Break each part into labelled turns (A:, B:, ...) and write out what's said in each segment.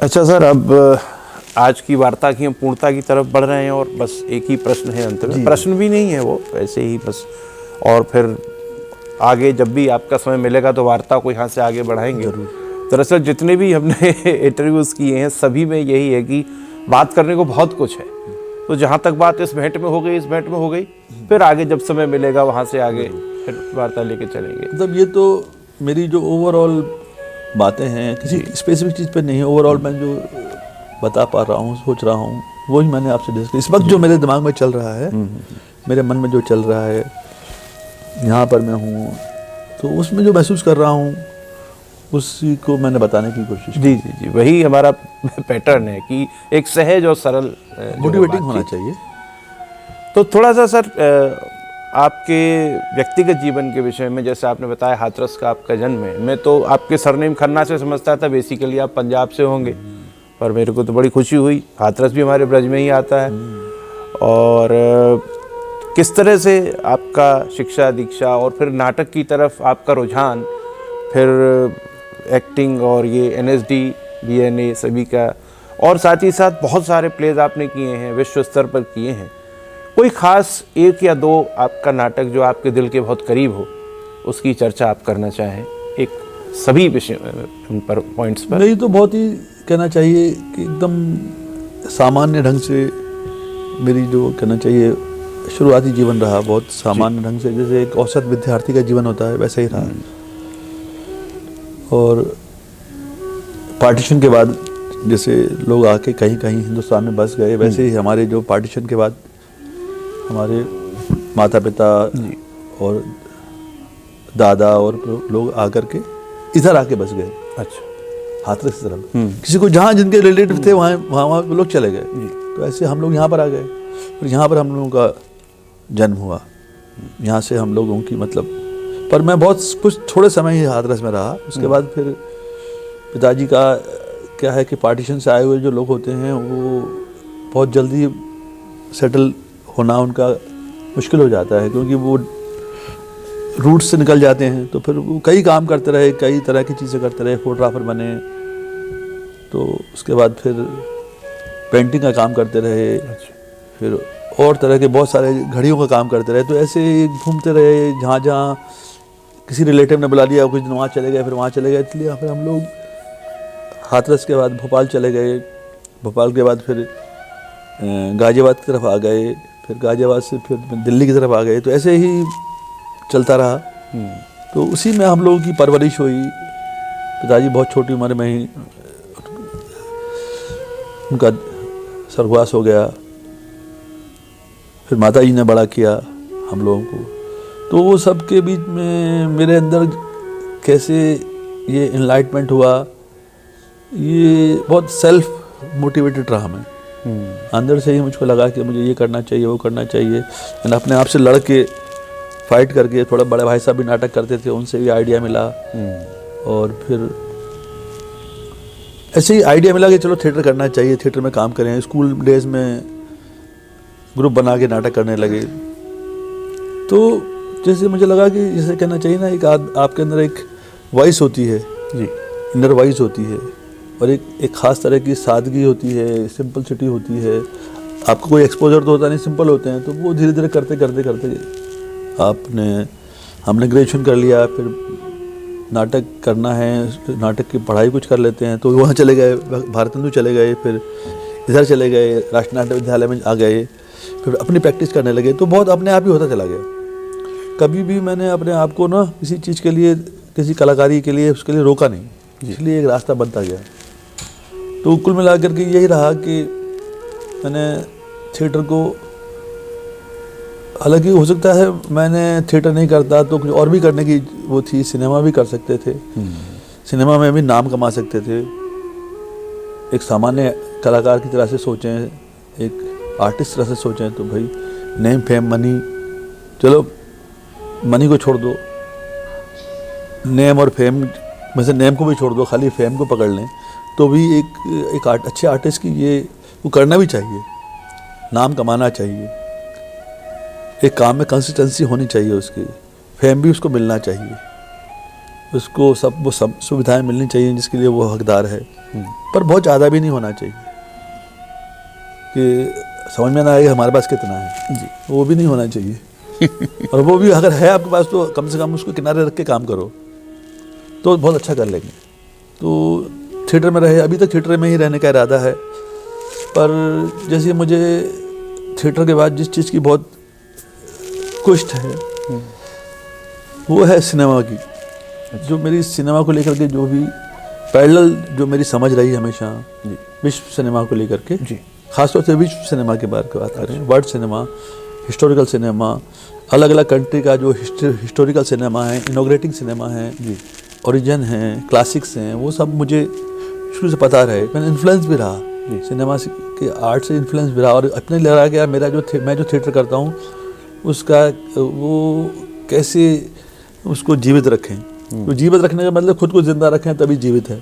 A: अच्छा सर, अब आज की वार्ता की हम पूर्णता की तरफ बढ़ रहे हैं और बस एक ही प्रश्न है अंत में। प्रश्न भी नहीं है वो, ऐसे ही बस। और फिर आगे जब भी आपका समय मिलेगा तो वार्ता को यहाँ से आगे बढ़ाएंगे। दरअसल जितने भी हमने इंटरव्यूज़ किए हैं सभी में यही है कि बात करने को बहुत कुछ है। तो जहाँ तक बात इस भेंट में हो गई, इस भेंट में हो गई, फिर आगे जब समय मिलेगा वहाँ से आगे फिर वार्ता लेके चलेंगे।
B: मतलब ये तो मेरी जो ओवरऑल बातें हैं, किसी स्पेसिफिक चीज़ पे नहीं, ओवरऑल मैं जो बता पा रहा हूँ, सोच रहा हूँ, वही मैंने आपसे डिस्कस। इस वक्त जो मेरे दिमाग में चल रहा है, मेरे मन में जो चल रहा है, यहाँ पर मैं हूँ तो उसमें जो महसूस कर रहा हूँ उसी को मैंने बताने की कोशिश की।
A: जी जी जी, वही हमारा पैटर्न है कि एक सहज और सरल
B: मोटिवेटिंग होना चाहिए।
A: तो थोड़ा सा सर आपके व्यक्तिगत जीवन के विषय में, जैसे आपने बताया हाथरस का आपका जन्म है, मैं तो आपके सरनेम खन्ना से समझता था बेसिकली आप पंजाब से होंगे, पर मेरे को तो बड़ी खुशी हुई हाथरस भी हमारे ब्रज में ही आता है। और किस तरह से आपका शिक्षा दीक्षा और फिर नाटक की तरफ आपका रुझान, फिर एक्टिंग और ये NSD BNA सभी का, और साथ ही साथ बहुत सारे प्लेज आपने किए हैं, विश्व स्तर पर किए हैं। कोई ख़ास एक या दो आपका नाटक जो आपके दिल के बहुत करीब हो, उसकी चर्चा आप करना चाहें एक सभी विषय पर पॉइंट्स पर?
B: नहीं तो बहुत ही कहना चाहिए कि एकदम सामान्य ढंग से मेरी जो कहना चाहिए शुरुआती जीवन रहा, बहुत सामान्य ढंग से, जैसे एक औसत विद्यार्थी का जीवन होता है वैसा ही रहा। और पार्टीशन के बाद जैसे लोग आके कहीं कहीं हिंदुस्तान में बस गए, वैसे ही हमारे जो पार्टीशन के बाद हमारे माता पिता और दादा और लोग आकर के इधर आके बस गए।
A: अच्छा,
B: हाथरस की तरफ किसी को जहाँ जिनके रिलेटिव थे वहाँ लोग चले गए। तो ऐसे हम लोग यहाँ पर आ गए और यहाँ पर हम लोगों का जन्म हुआ। यहाँ से हम लोगों की मतलब, पर मैं बहुत कुछ थोड़े समय ही हाथरस में रहा। उसके बाद फिर पिताजी का क्या है कि पार्टीशन से आए हुए जो लोग होते हैं वो बहुत जल्दी सेटल होना उनका मुश्किल हो जाता है, क्योंकि वो रूट से निकल जाते हैं। तो फिर वो कई काम करते रहे, कई तरह की चीज़ें करते रहे, फोटोग्राफर बने, तो उसके बाद फिर पेंटिंग का काम करते रहे, फिर और तरह के बहुत सारे घड़ियों का काम करते रहे। तो ऐसे घूमते रहे, जहाँ जहाँ किसी रिलेटिव ने बुला लिया कुछ दिन वहाँ चले गए, फिर वहाँ चले गए। इसलिए फिर हम लोग हाथरस के बाद भोपाल चले गए, भोपाल के बाद फिर गाज़ियाबाद की तरफ आ गए, फिर गाज़ियाबाद से फिर दिल्ली की तरफ आ गए। तो ऐसे ही चलता रहा। तो उसी में हम लोगों की परवरिश हुई। पिताजी बहुत छोटी उम्र में ही उनका स्वर्गवास हो गया। फिर माता जी ने बड़ा किया हम लोगों को। तो वो सब के बीच में मेरे अंदर कैसे ये इनलाइटमेंट हुआ, ये बहुत सेल्फ मोटिवेटेड रहा मैं। अंदर से ही मुझको लगा कि मुझे ये करना चाहिए, वो करना चाहिए। मैंने अपने आप से लड़ के फाइट करके, थोड़ा बड़े भाई साहब भी नाटक करते थे, उनसे भी आइडिया मिला। और फिर ऐसे ही आइडिया मिला कि चलो थिएटर करना चाहिए, थिएटर में काम करें। स्कूल डेज में ग्रुप बना के नाटक करने लगे। तो जैसे मुझे लगा कि जैसे कहना चाहिए ना, एक आपके अंदर एक वॉइस होती है जी, इनर वॉइस होती है, और एक ख़ास तरह की सादगी होती है, सिंपलिसिटी होती है। आपको कोई एक्सपोजर तो होता नहीं, सिंपल होते हैं। तो वो धीरे धीरे करते करते करते हमने ग्रेजुएशन कर लिया। फिर नाटक करना है, नाटक की पढ़ाई कुछ कर लेते हैं, तो वहाँ चले गए, भारतेंदु चले गए, फिर इधर चले गए, राष्ट्रीय नाट्य विद्यालय में आ गए, फिर अपनी प्रैक्टिस करने लगे। तो बहुत अपने आप ही होता चला गया। कभी भी मैंने अपने आप को ना किसी चीज़ के लिए, किसी कलाकारी के लिए, उसके लिए रोका नहीं, इसलिए एक रास्ता बनता गया। तो कुल मिला करके यही रहा कि मैंने थिएटर को, हालांकि हो सकता है मैंने थिएटर नहीं करता तो कुछ और भी करने की वो थी, सिनेमा भी कर सकते थे, सिनेमा में भी नाम कमा सकते थे। एक सामान्य कलाकार की तरह से सोचें, एक आर्टिस्ट तरह से सोचें तो भाई नेम फेम मनी, चलो मनी को छोड़ दो, नेम और फेम में से नेम को भी छोड़ दो, खाली फेम को पकड़ लें तो भी एक अच्छे आर्टिस्ट की ये वो करना भी चाहिए, नाम कमाना चाहिए, एक काम में कंसिस्टेंसी होनी चाहिए, उसकी फेम भी उसको मिलना चाहिए। उसको वो सब सुविधाएं मिलनी चाहिए जिसके लिए वो हकदार है, पर बहुत ज़्यादा भी नहीं होना चाहिए कि समझ में ना आए हमारे पास कितना है जी, वो भी नहीं होना चाहिए और वो भी अगर है आपके पास तो कम से कम उसको किनारे रख के काम करो तो बहुत अच्छा कर लेंगे। तो थिएटर में रहे, अभी तक थिएटर में ही रहने का इरादा है, पर जैसे मुझे थिएटर के बाद जिस चीज़ की बहुत कुष्ठ है वो है सिनेमा की। जो मेरी सिनेमा को लेकर के जो भी पैरेलल जो मेरी समझ रही हमेशा विश्व सिनेमा को लेकर के जी, खासतौर से विश्व सिनेमा के बारे में बात कर रहे हैं, वर्ल्ड सिनेमा, हिस्टोरिकल सिनेमा, अलग अलग कंट्री का जो हिस्टोरिकल सिनेमा है, इनोग्रेटिंग सिनेमा है जी, ओरिजिन है, क्लासिक्स हैं, वो सब मुझे शुरू से पता रहे। मैंने इन्फ्लुएंस भी रहा सिनेमा के आर्ट से, इन्फ्लुएंस भी रहा और अपने लगा कि यार मेरा मैं जो थिएटर करता हूँ उसका वो कैसे उसको जीवित रखें। तो जीवित रखने का मतलब खुद को जिंदा रखें तभी जीवित है।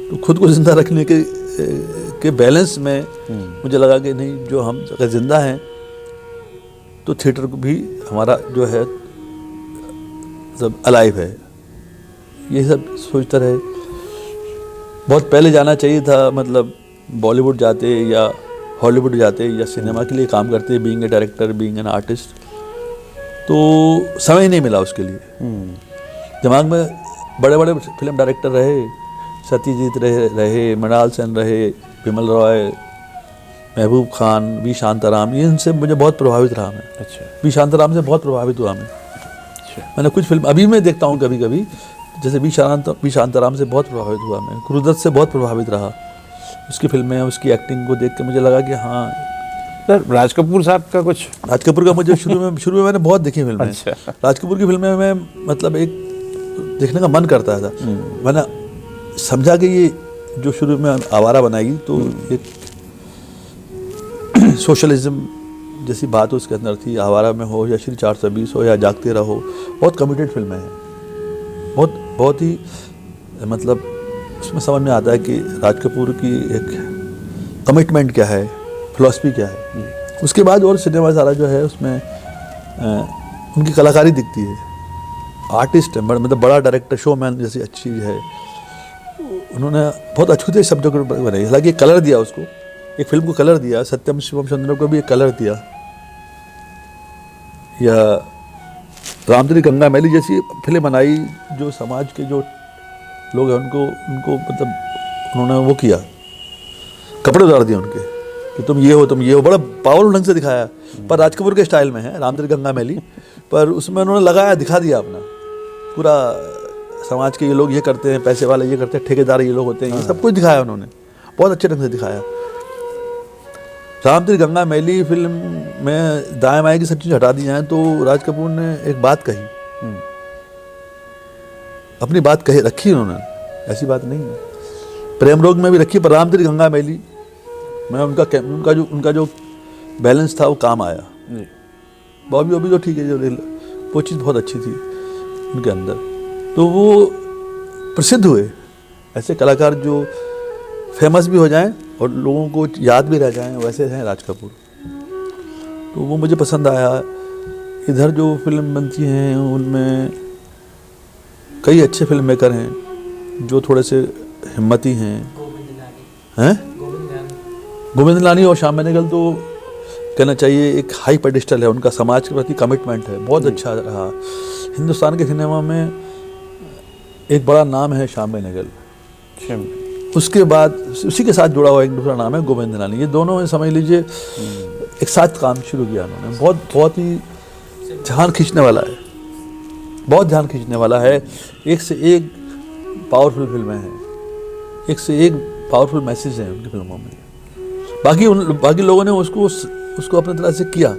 B: तो खुद को जिंदा रखने के बैलेंस में मुझे लगा कि नहीं, जो हम अगर जिंदा हैं तो थिएटर को भी हमारा जो है सब अलाइव है। ये सब सोचता रहे। बहुत पहले जाना चाहिए था, मतलब बॉलीवुड जाते या हॉलीवुड जाते या सिनेमा के लिए काम करते, being a director, being an artist, तो समय नहीं मिला उसके लिए। दिमाग में बड़े बड़े फिल्म डायरेक्टर रहे, सत्यजीत रहे, मृणाल सेन रहे, विमल रॉय, महबूब खान, वी शांताराम, इनसे मुझे बहुत प्रभावित रहा मैं। अच्छा। वी शांताराम से बहुत प्रभावित हुआ मैं। अच्छा। मैंने कुछ फिल्म अभी मैं देखता हूँ कभी कभी, जैसे वी शांताराम से बहुत प्रभावित हुआ मैं। गुरुदत्त से बहुत प्रभावित रहा, उसकी फिल्में, उसकी एक्टिंग को देख के मुझे लगा कि हाँ।
A: सर राज कपूर साहब का कुछ?
B: राज कपूर का मुझे शुरू में मैंने बहुत देखी फिल्में। अच्छा। राज कपूर की फिल्में में मतलब एक देखने का मन करता था। मैंने समझा कि ये जो शुरू में आवारा बनाई तो एक सोशलिज्म जैसी बात उसके अंदर थी। आवारा में हो या श्री 420 हो या जागते रहो, बहुत कमिटेड फिल्में हैं, बहुत ही मतलब उसमें समझ में आता है कि राज कपूर की एक कमिटमेंट क्या है, फिलॉसफी क्या है। उसके बाद और सिनेमा सारा जो है उसमें उनकी कलाकारी दिखती है। आर्टिस्ट है, मतलब बड़ा डायरेक्टर, शोमैन जैसी अच्छी है। उन्होंने बहुत अछूते शब्दों को बनाई, हालांकि कलर दिया उसको, एक फिल्म को कलर दिया। सत्यम शिवम चंद्र को भी एक कलर दिया, या रामधरी गंगा मैली जैसी फिल्म बनाई जो समाज के जो लोग हैं उनको मतलब उन्होंने वो किया, कपड़े उतार दिए उनके कि तुम ये हो, बड़ा पावरफुल ढंग से दिखाया। पर राज कपूर के स्टाइल में है रामधरी गंगा मैली, पर उसमें उन्होंने लगाया, दिखा दिया अपना पूरा समाज के ये लोग ये करते हैं, पैसे वाले ये करते हैं, ठेकेदार ये लोग होते हैं, ये सब कुछ दिखाया उन्होंने, बहुत अच्छे ढंग से दिखाया। रामधरी गंगा मैली फिल्म में दाएं बाएं की सब चीज़ हटा दी जाए तो राज कपूर ने एक बात कही, अपनी बात कही रखी उन्होंने, ऐसी बात नहीं है। प्रेम रोग में भी रखी, पर रामधरी गंगा मैली में उनका जो बैलेंस था वो काम आया। बॉबी तो ठीक है, जो वो चीज़ बहुत अच्छी थी उनके अंदर, तो वो प्रसिद्ध हुए। ऐसे कलाकार जो फेमस भी हो जाएं और लोगों को याद भी रह जाएं, वैसे हैं राज कपूर। तो वो मुझे पसंद आया। इधर जो फिल्म बनती हैं उनमें कई अच्छे फिल्म मेकर हैं जो थोड़े से हिम्मती हैं। गोविंद लानी और श्याम बेनेगल तो कहना चाहिए एक हाई पेडिस्टल है, उनका समाज के प्रति कमिटमेंट है, बहुत अच्छा रहा। हिंदुस्तान के सिनेमा में एक बड़ा नाम है श्याम बेनेगल, उसके बाद उसी के साथ जुड़ा हुआ एक दूसरा नाम है गोविंद लानी। ये दोनों समझ लीजिए एक साथ काम शुरू किया उन्होंने। बहुत ही ध्यान खींचने वाला है, बहुत ध्यान खींचने वाला है। एक से एक पावरफुल फिल्में हैं, एक से एक पावरफुल मैसेज हैं उनकी फिल्मों में। बाकी लोगों ने उसको अपने तरह से किया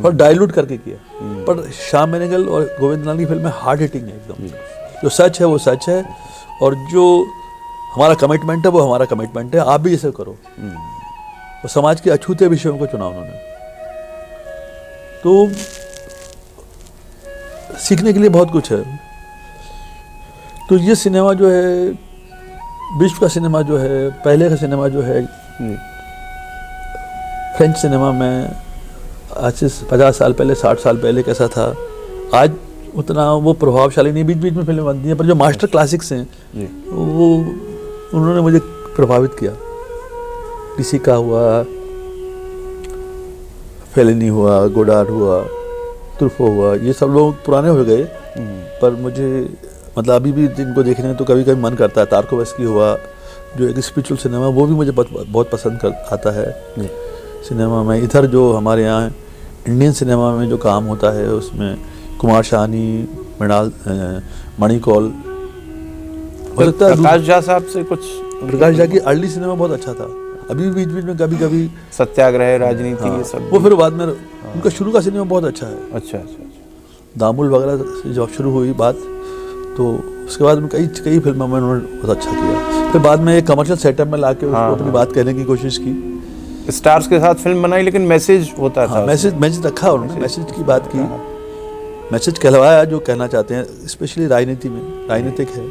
B: और डाइल्यूट करके किया, पर श्याम बेनेगल और गोविंद लानी की फिल्में हार्ड हिटिंग है एकदम। जो सच है वो सच है, और जो हमारा कमिटमेंट है वो हमारा कमिटमेंट है। आप भी इसे करो। और समाज के अछूते विषयों को चुना उन्होंने, तो सीखने के लिए बहुत कुछ है। तो ये सिनेमा जो है, विश्व का सिनेमा जो है, पहले का सिनेमा जो है, फ्रेंच सिनेमा में आज से 50 साल पहले, 60 साल पहले कैसा था, आज उतना वो प्रभावशाली नहीं, बीच बीच में फिल्में बनती हैं, पर जो मास्टर क्लासिक्स हैं
A: जी
B: वो उन्होंने मुझे प्रभावित किया। किसी का हुआ, फेलिनी हुआ, गोडार्ड हुआ, ट्रुफो हुआ, ये सब लोग पुराने हो गए, पर मुझे मतलब अभी भी जिनको देखने तो कभी कभी मन करता है। तार्कोवस्की हुआ, जो एक स्पिरिचुअल सिनेमा, वो भी मुझे बहुत पसंद आता है सिनेमा में। इधर जो हमारे यहाँ इंडियन सिनेमा में जो काम होता है उसमें कुमार शानी, मणिकौल, हो सकता है
A: प्रकाश झा साहब से कुछ।
B: प्रकाश झा की अर्ली सिनेमा बहुत अच्छा था। अभी भी बीच बीच में कभी कभी
A: सत्याग्रह, राजनीति, ये सब
B: वो फिर बाद में उनका शुरू का सिनेमा बहुत अच्छा है।
A: अच्छा अच्छा अच्छा।
B: दामुल वगैरह से जब शुरू हुई बात, तो उसके बाद कई फिल्मों में उन्होंने बहुत अच्छा किया। फिर बाद में एक कमर्शियल सेटअप में लाके उसको अपनी बात कहने की कोशिश की।
A: स्टार्स के साथ फिल्म बनाई, लेकिन मैसेज होता था।
B: मैसेज रखा उन्होंने, मैसेज की बात की, मैसेज कहलवाया जो कहना चाहते हैं, स्पेशली राजनीति में, राजनीतिक है।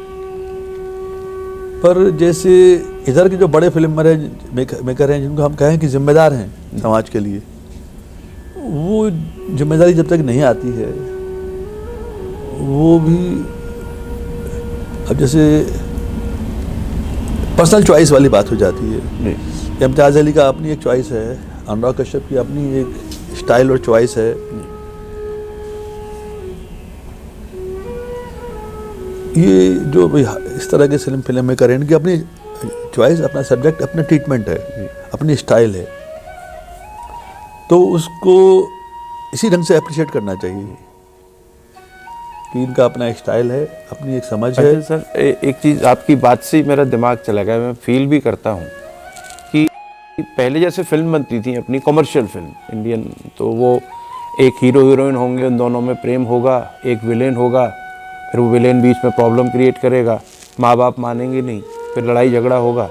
B: पर जैसे इधर के जो बड़े फिल्म मेकर हैं, जिनको हम कहें कि जिम्मेदार हैं समाज के लिए, वो जिम्मेदारी जब तक नहीं आती है, वो भी अब जैसे पर्सनल चॉइस वाली बात हो जाती है। इम्तियाज़ अली का अपनी एक चॉइस है, अनुराग कश्यप की अपनी एक स्टाइल और चॉइस है। ये जो इस तरह के फिल्म मेकर हैं, इनकी अपनी चॉइस, अपना सब्जेक्ट, अपना ट्रीटमेंट है, अपनी स्टाइल है, तो उसको इसी ढंग से अप्रिशिएट करना चाहिए कि इनका अपना एक स्टाइल है, अपनी एक समझ है।
A: सर एक चीज़ आपकी बात से मेरा दिमाग चला गया, मैं फील भी करता हूँ कि पहले जैसे फिल्म बनती थी अपनी कॉमर्शियल फिल्म इंडियन, तो वो एक हीरो हीरोइन होंगे, उन दोनों में प्रेम होगा, एक विलेन होगा, फिर वो विलेन बीच में प्रॉब्लम क्रिएट करेगा, माँ बाप मानेंगे नहीं, फिर लड़ाई झगड़ा होगा,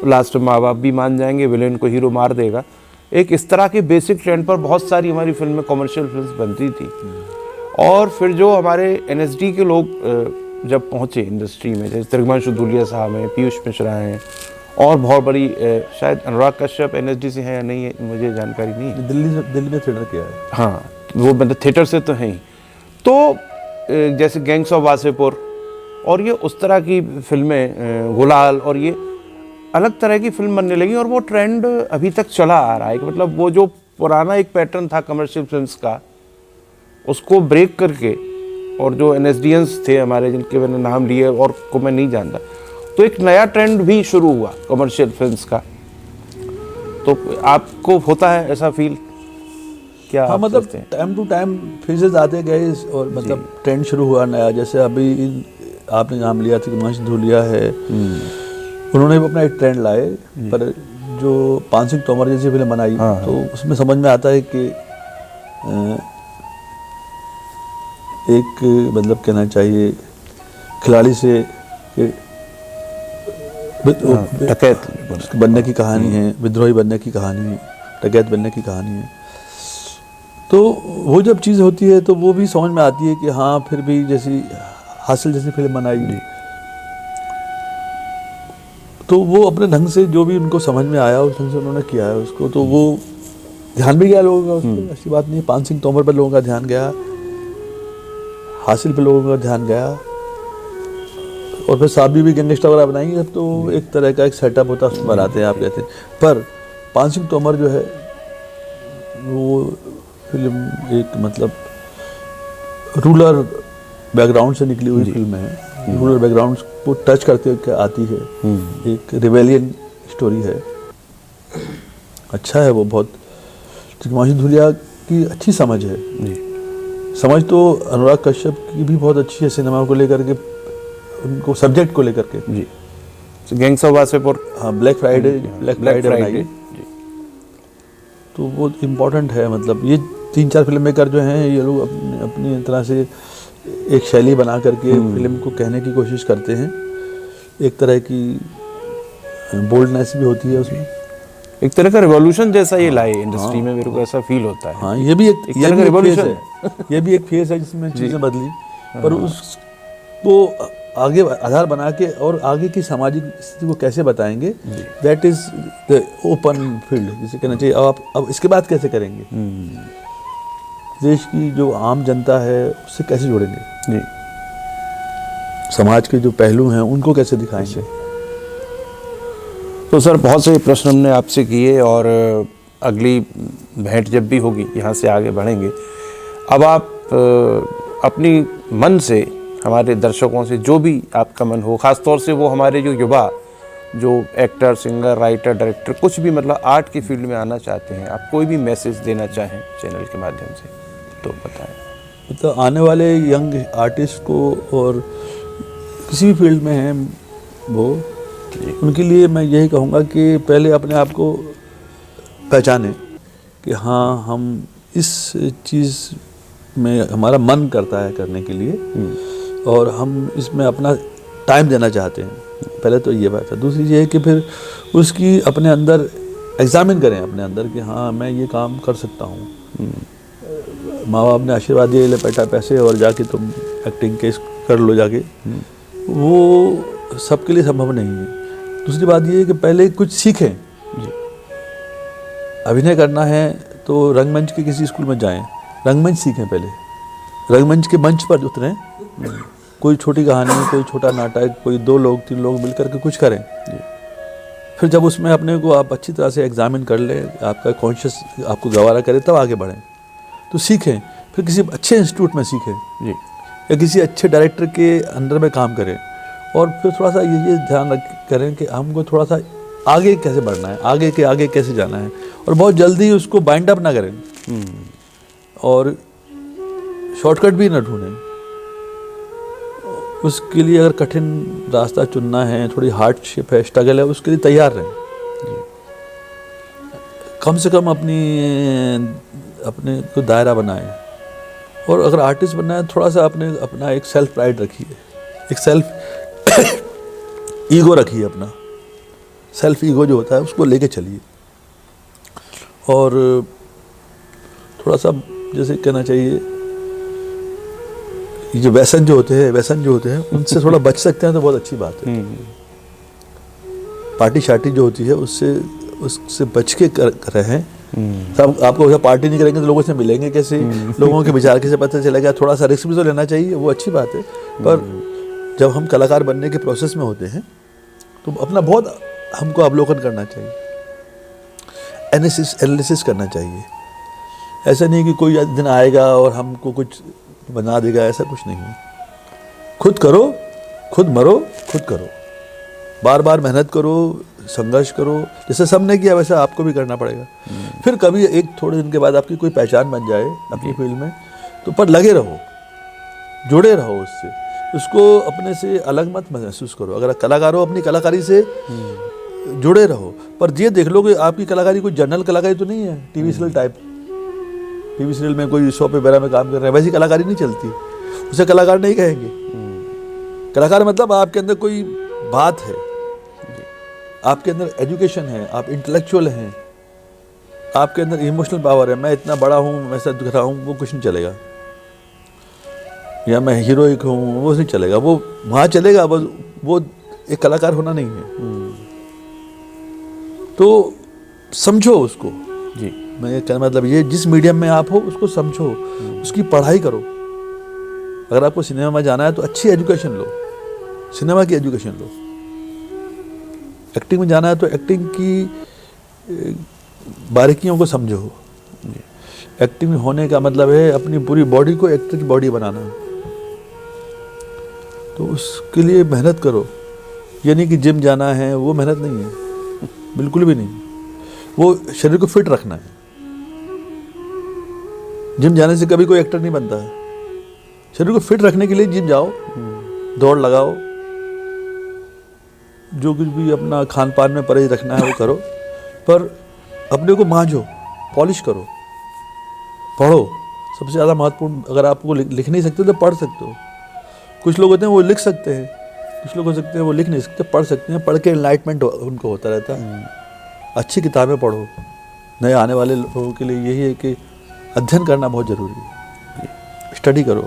A: लास्ट में माँ बाप भी मान जाएंगे, विलेन को हीरो मार देगा। एक इस तरह के बेसिक ट्रेंड पर बहुत सारी हमारी फिल्में, कॉमर्शियल फिल्म बनती थी। और फिर जो हमारे NSD के लोग जब पहुँचे इंडस्ट्री में, जैसे त्रिगमांशु धूलिया साहब हैं, पीयूष मिश्रा हैं, और बहुत बड़ी शायद अनुराग कश्यप NSD से हैं या नहीं है, मुझे जानकारी नहीं है।
B: दिल्ली में थिएटर किया है।
A: हाँ, वो मतलब थिएटर से तो हैं ही। तो जैसे गैंग्स ऑफ वासेपुर और ये उस तरह की फिल्में, गुलाल, और ये अलग तरह की फिल्म बनने लगी, और वो ट्रेंड अभी तक चला आ रहा है कि मतलब वो जो पुराना एक पैटर्न था कमर्शियल फिल्म्स का, उसको ब्रेक करके, और जो NSDians थे हमारे, जिनके मैंने नाम लिए और को मैं नहीं जानता, तो एक नया ट्रेंड भी शुरू हुआ कमर्शियल फिल्म्स का। तो आपको होता है ऐसा फील क्या?
B: हाँ, मतलब टाइम टू टाइम फेजेस आते गए, और मतलब ट्रेंड शुरू हुआ नया। जैसे अभी आपने नाम लिया था कि मंच धूलिया है, उन्होंने भी अपना एक ट्रेंड लाए, पर जो पान सिंह तोमर जैसी फिल्म बनाई, तो उसमें समझ में आता है कि एक मतलब कहना चाहिए खिलाड़ी से डकैत बनने की कहानी है, विद्रोही बनने की कहानी है, डकैत बनने की कहानी है। तो वो जब चीज़ होती है तो वो भी समझ में आती है कि हाँ, फिर भी जैसी हासिल जैसी फिल्म बनाई, तो वो अपने ढंग से जो भी उनको समझ में आया उस ढंग से उन्होंने किया है उसको, तो वो ध्यान भी गया लोगों का उस पर, ऐसी बात नहीं। पान सिंह तोमर पर लोगों का ध्यान गया, हासिल पे लोगों का ध्यान गया, और फिर साबी भी गैंगस्टर वगैरह बनाएंगे जब, तो एक तरह का एक सेटअप होता है, उसमें बनाते हैं, आप कहते हैं। पर पान सिंह तोमर जो है वो फिल्म एक मतलब रूरल बैकग्राउंड से निकली हुई फिल्म है, रूरल बैकग्राउंड को टच करते हुए आती है, एक रिबेलियन स्टोरी है, अच्छा है वो बहुत। त्रिगमांशु धूलिया की अच्छी समझ है, समझ तो अनुराग कश्यप की भी बहुत अच्छी है सिनेमा को लेकर के, उनको सब्जेक्ट को लेकर के।
A: जी, गैंग्स ऑफ वासेपुर,
B: हाँ, ब्लैक फ्राइडे बनाई, तो वो इम्पोर्टेंट है। मतलब ये 3-4 फिल्म मेकर जो हैं, ये लोग अपनी तरह से एक शैली बना करके फिल्म को कहने की कोशिश करते हैं, एक तरह की बोल्डनेस भी होती है उसमें,
A: एक तरह का रिवॉल्यूशन जैसा ये लाए इंडस्ट्री में, मेरे को ऐसा फील होता है।
B: हाँ, ये भी एक फेज है, ये भी एक फेज है जिसमें चीज़ें बदली, पर उसको आगे आधार बना के और आगे की सामाजिक स्थिति को कैसे बताएंगे, that is the open field जिसे कहना चाहिए। अब इसके बाद कैसे करेंगे, देश की जो आम जनता है उससे कैसे जोड़ेंगे,
A: जी
B: समाज के जो पहलू हैं उनको कैसे दिखाएंगे।
A: तो सर बहुत से प्रश्न हमने आपसे किए और अगली भेंट जब भी होगी यहाँ से आगे बढ़ेंगे। अब आप अपनी मन से हमारे दर्शकों से जो भी आपका मन हो, ख़ास तौर से वो हमारे जो युवा जो एक्टर, सिंगर, राइटर, डायरेक्टर कुछ भी मतलब आर्ट की फील्ड में आना चाहते हैं, आप कोई भी मैसेज देना चाहें चैनल के माध्यम से तो बताएं।
B: तो आने वाले यंग आर्टिस्ट को और किसी भी फील्ड में हैं वो, उनके लिए मैं यही कहूँगा कि पहले अपने आप को पहचानें कि हाँ हम इस चीज़ में हमारा मन करता है करने के लिए और हम इसमें अपना टाइम देना चाहते हैं। पहले तो ये बात है। दूसरी ये है कि फिर उसकी अपने अंदर एग्जामिन करें अपने अंदर कि हाँ मैं ये काम कर सकता हूँ। माँ बाप ने आशीर्वाद दिए ले बेटा पैसे और जाके तुम एक्टिंग केस कर लो जाके, वो सबके लिए संभव नहीं है। दूसरी बात ये है कि पहले कुछ सीखें। अभिनय करना है तो रंगमंच के किसी स्कूल में जाएं, रंगमंच सीखें। पहले रंगमंच के मंच पर उतरें, कोई छोटी कहानी, कोई छोटा नाटक, कोई 2 लोग 3 लोग मिलकर के कुछ करें। फिर जब उसमें अपने को आप अच्छी तरह से एग्जामिन कर लें, आपका कॉन्शियस आपको गवारा करे, तब आगे बढ़ें। तो सीखें, फिर किसी अच्छे इंस्टीट्यूट में सीखें
A: जी,
B: या किसी अच्छे डायरेक्टर के अंडर में काम करें। और फिर थोड़ा सा ये ध्यान करें कि हमको थोड़ा सा आगे कैसे बढ़ना है, आगे कैसे जाना है, और बहुत जल्दी उसको बाइंड अप ना करें और शॉर्टकट भी ना ढूंढें। उसके लिए अगर कठिन रास्ता चुनना है, थोड़ी हार्डशिप है, स्ट्रगल है, उसके लिए तैयार रहें। कम से कम अपने को दायरा बनाएं। और अगर आर्टिस्ट बनना है थोड़ा सा अपना एक सेल्फ प्राइड रखिए, एक सेल्फ ईगो रखिए। अपना सेल्फ ईगो जो होता है उसको लेके चलिए। और थोड़ा सा जैसे कहना चाहिए, ये जो व्यसन जो होते हैं उनसे थोड़ा बच सकते हैं तो बहुत अच्छी बात है। पार्टी शार्टी जो होती है उससे बच के रहें। सब आपको पार्टी नहीं करेंगे तो लोगों से मिलेंगे कैसे, लोगों के विचार कैसे पता चलेगा। थोड़ा सा रिस्क भी तो लेना चाहिए, वो अच्छी बात है। पर जब हम कलाकार बनने के प्रोसेस में होते हैं तो अपना बहुत हमको अवलोकन करना चाहिए, एनालिसिस करना चाहिए। ऐसा नहीं कि कोई दिन आएगा और हमको कुछ बना देगा, ऐसा कुछ नहीं है। खुद करो, खुद मरो, खुद करो, बार बार मेहनत करो, संघर्ष करो। जैसे सबने किया वैसा आपको भी करना पड़ेगा। फिर कभी एक थोड़े दिन के बाद आपकी कोई पहचान बन जाए अपनी फील्ड में, तो पर लगे रहो, जुड़े रहो उससे, उसको अपने से अलग मत महसूस करो। अगर कलाकार हो अपनी कलाकारी से जुड़े रहो। पर ये देख लो कि आपकी कलाकारी कोई जनरल कलाकारी तो नहीं है, TV serial type. TV serial में कोई शॉप वगैरह में काम कर रहे हैं, वैसी कलाकारी नहीं चलती, उसे कलाकार नहीं कहेंगे। कलाकार मतलब आपके अंदर कोई बात है, आपके अंदर एजुकेशन है, आप इंटेलेक्चुअल हैं, आपके अंदर इमोशनल पावर है। मैं इतना बड़ा हूँ, मैं ऐसा दिख रहा हूँ, वो कुछ नहीं चलेगा। या मैं हीरोइक हूँ, वो नहीं चलेगा। वो वहाँ चलेगा, बस वो एक कलाकार होना नहीं है। तो समझो उसको जी। मैं ये कहना मतलब ये, जिस मीडियम में आप हो उसको समझो, उसकी पढ़ाई करो। अगर आपको सिनेमा में जाना है तो अच्छी एजुकेशन लो, सिनेमा की एजुकेशन लो। एक्टिंग में जाना है तो एक्टिंग की बारीकियों को समझो। एक्टिंग होने का मतलब है अपनी पूरी बॉडी को एक्टर की बॉडी बनाना। तो उसके लिए मेहनत करो। ये नहीं कि जिम जाना है, वो मेहनत नहीं है, बिल्कुल भी नहीं। वो शरीर को फिट रखना है। जिम जाने से कभी कोई एक्टर नहीं बनता है। शरीर को फिट रखने के लिए जिम जाओ, दौड़ लगाओ, जो कुछ भी अपना खान पान में परहेज रखना है वो करो, पर अपने को मांझो, पॉलिश करो, पढ़ो। सबसे ज़्यादा महत्वपूर्ण, अगर आपको लिख नहीं सकते तो पढ़ सकते हो। कुछ लोग होते हैं वो लिख सकते हैं, कुछ लोग हो सकते हैं वो लिख नहीं सकते, पढ़ सकते हैं। पढ़ के एनलाइटमेंट उनको होता रहता है। अच्छी किताबें पढ़ो। नए आने वाले लोगों के लिए यही है कि अध्ययन करना बहुत ज़रूरी है। स्टडी करो,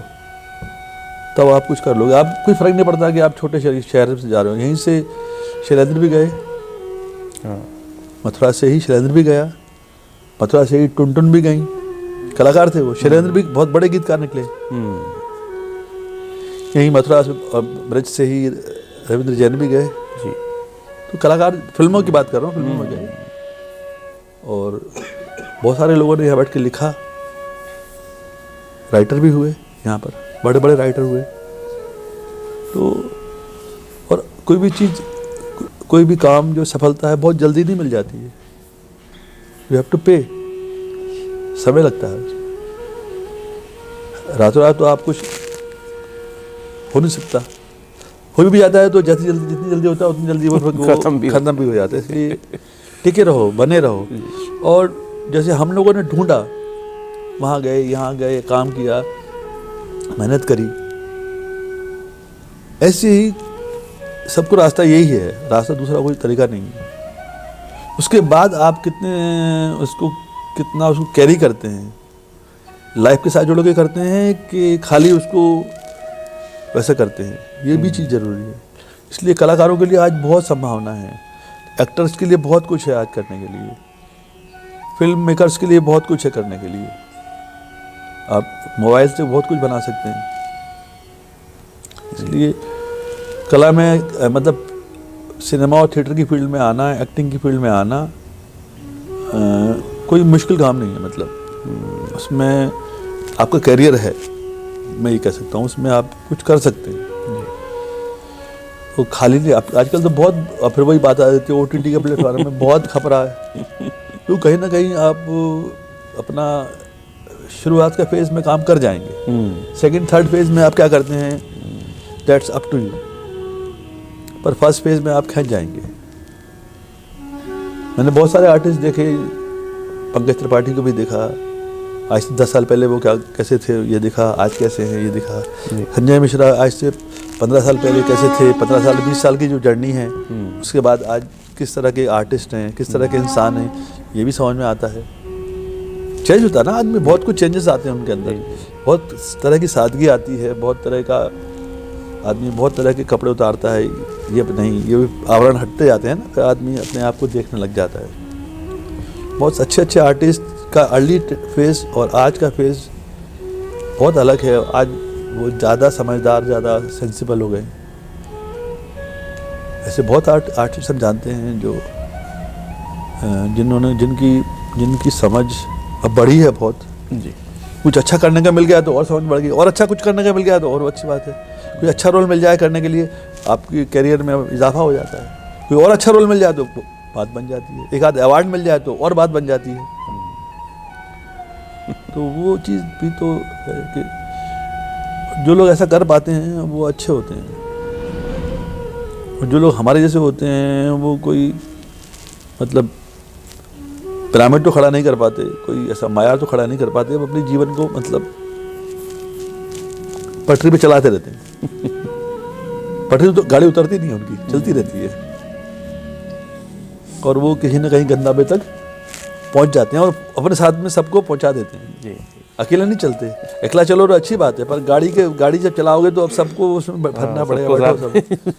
B: तब आप कुछ कर लोगे। आप कोई फ़र्क नहीं पड़ता कि आप छोटे शहर से जा रहे हो। यहीं से शैलेंद्र भी गए, मथुरा से ही शैलेंद्र भी गया, मथुरा से ही टुनटुन भी गई, कलाकार थे वो। शैलेंद्र भी बहुत बड़े गीतकार निकले। यहीं मथुरा से ब्रज से ही रविंद्र जैन भी गए
A: जी।
B: तो कलाकार, फिल्मों की बात कर रहा हूँ, फिल्मों में गए। और बहुत सारे लोगों ने यहाँ बैठ के लिखा, राइटर भी हुए यहाँ पर, बड़े बड़े राइटर हुए। तो और कोई भी चीज़, कोई भी काम जो सफलता है बहुत जल्दी नहीं मिल जाती है। यू हैव टू पे, समय लगता है। रातों रात तो आप कुछ हो नहीं सकता। हो भी जाता है तो जितनी जल्दी होता है उतनी जल्दी वो खत्म भी हो जाता है। इसलिए टिके रहो, बने रहो। और जैसे हम लोगों ने ढूंढा, वहाँ गए, यहाँ गए, काम किया, मेहनत करी, ऐसे ही सबको रास्ता यही है, रास्ता दूसरा कोई तरीका नहीं है। उसके बाद आप कितना उसको कैरी करते हैं, लाइफ के साथ जोड़ के करते हैं कि खाली उसको वैसे करते हैं, ये भी चीज़ ज़रूरी है। इसलिए कलाकारों के लिए आज बहुत संभावना है, एक्टर्स के लिए बहुत कुछ है आज करने के लिए, फिल्म मेकर्स के लिए बहुत कुछ है करने के लिए। आप मोबाइल से बहुत कुछ बना सकते हैं। इसलिए कला में मतलब सिनेमा और थिएटर की फील्ड में आना, एक्टिंग की फील्ड में आना कोई मुश्किल काम नहीं है। मतलब उसमें आपका करियर है, मैं ये कह सकता हूँ, उसमें आप कुछ कर सकते हैं। वो खाली नहीं, आजकल तो बहुत, फिर वही बात आ जाती है OTT के प्लेटफॉर्म में बहुत खपरा है। तो कहीं ना कहीं आप अपना शुरुआत का फेज में काम कर जाएंगे, सेकंड थर्ड फेज में आप क्या करते हैं, दैट्स अप टू यू, पर फर्स्ट फेज में आप खींच जाएंगे। मैंने बहुत सारे आर्टिस्ट देखे, पंकज त्रिपाठी को भी देखा, आज से 10 साल पहले वो कैसे थे ये दिखा, आज कैसे हैं ये दिखा। संजय मिश्रा आज से 15 साल पहले कैसे थे, 15 साल 20 साल की जो जर्नी है, उसके बाद आज किस तरह के आर्टिस्ट हैं, किस तरह के इंसान हैं, ये भी समझ में आता है। चेंज होता है ना आदमी, बहुत कुछ चेंजेस आते हैं उनके अंदर, बहुत तरह की सादगी आती है, बहुत तरह का आदमी बहुत तरह के कपड़े उतारता है। ये नहीं, ये आवरण हटते जाते हैं ना, तो आदमी अपने आप को देखने लग जाता है। बहुत अच्छे आर्टिस्ट का अर्ली फेज और आज का फेज बहुत अलग है। आज वो ज़्यादा समझदार, ज़्यादा सेंसिबल हो गए। ऐसे बहुत आर्टिस्ट हम जानते हैं जो जिनकी समझ अब बढ़ी है बहुत जी। कुछ अच्छा करने का मिल गया तो और समझ बढ़ गई, और अच्छा कुछ करने का मिल गया तो और अच्छी बात है। कोई अच्छा रोल मिल जाए करने के लिए, आपकी कैरियर में इजाफा हो जाता है। कोई और अच्छा रोल मिल जाए तो बात बन जाती है, एक आध अवार्ड मिल जाए तो और बात बन जाती है। तो वो चीज़ भी तो है कि जो लोग ऐसा कर पाते हैं वो अच्छे होते हैं, और जो लोग हमारे जैसे होते हैं वो कोई मतलब पिरामिड तो खड़ा नहीं कर पाते, कोई ऐसा माया तो खड़ा नहीं कर पाते, वो अपने जीवन को मतलब पटरी पे चलाते रहते हैं। पटरी तो गाड़ी उतरती नहीं है उनकी, चलती रहती है, और वो कहीं ना कहीं गंदाबे तक पहुंच जाते हैं और अपने साथ में सबको पहुंचा देते हैं जी। अकेले नहीं चलते, अकेला चलो तो अच्छी बात है, पर गाड़ी जब चलाओगे तो अब सबको उसमें भरना पड़ेगा,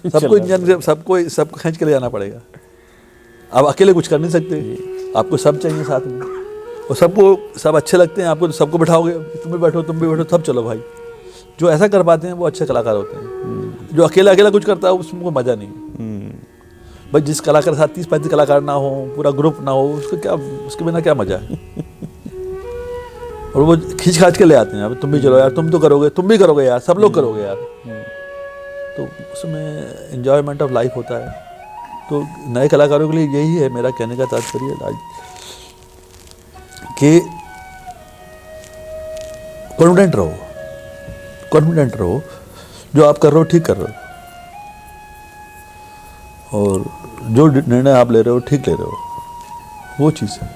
B: सबको इंजन सबको खींच के ले जाना पड़ेगा। अब अकेले कुछ कर नहीं सकते, आपको सब चाहिए साथ में, और सब अच्छे लगते हैं आपको तो सबको बिठाओगे, तुम भी बैठो, सब चलो भाई। जो ऐसा कर पाते हैं वो अच्छे कलाकार होते हैं। जो अकेला कुछ करता है उसमें कोई मजा नहीं। भाई जिस कलाकार के साथ 30-35 कलाकार ना हो, पूरा ग्रुप ना हो, उसके बिना क्या मजा है। और वो खींच खाच के ले आते हैं, अब तुम भी चलो यार, तुम भी करोगे यार, सब लोग करोगे यार। तो उसमें एंजॉयमेंट ऑफ लाइफ होता है। तो नए कलाकारों के लिए यही है मेरा कहने का तात्पर्य आज, कि कॉन्फिडेंट रहो, जो आप कर रहे हो ठीक कर रहे हो, और जो निर्णय आप ले रहे हो ठीक ले रहे हो, वो चीज़ है।